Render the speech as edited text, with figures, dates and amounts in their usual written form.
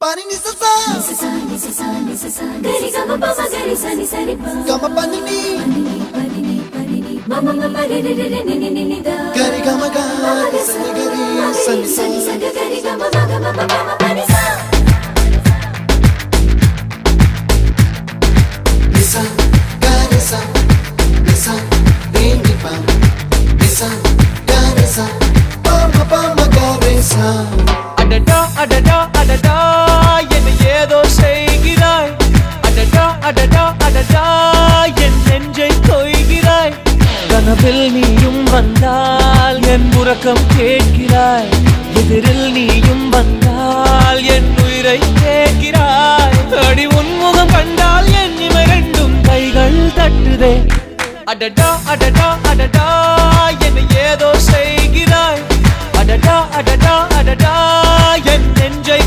Pani ni sa gari gama pa ma gari sa ni sa ri pa gama pani ni mama mama re re re ni ni ni da gari gama ga sa ni gari sa ni sa gari gama ma pani sa nisa gari sa nisa re ni pa nisa gari sa pa ma gari sa adada adada adada என்ன ஏதோ செய்கிறாய் adada adada adada என் நெஞ்சை கொய்கிறாய் கனவில் நீயும் வந்தால் என் உறக்கம் கேட்கிறாய் எதிரில் நீயும் வந்தால் என் உயிரை கேட்கிறாய் அடி உன்முகம் கண்டால் என் இமை ரெண்டும் கைகள் தட்டுதே adada adada adada என்ன ஏதோ செய்கிறாய் adada adada adada என் நெஞ்சை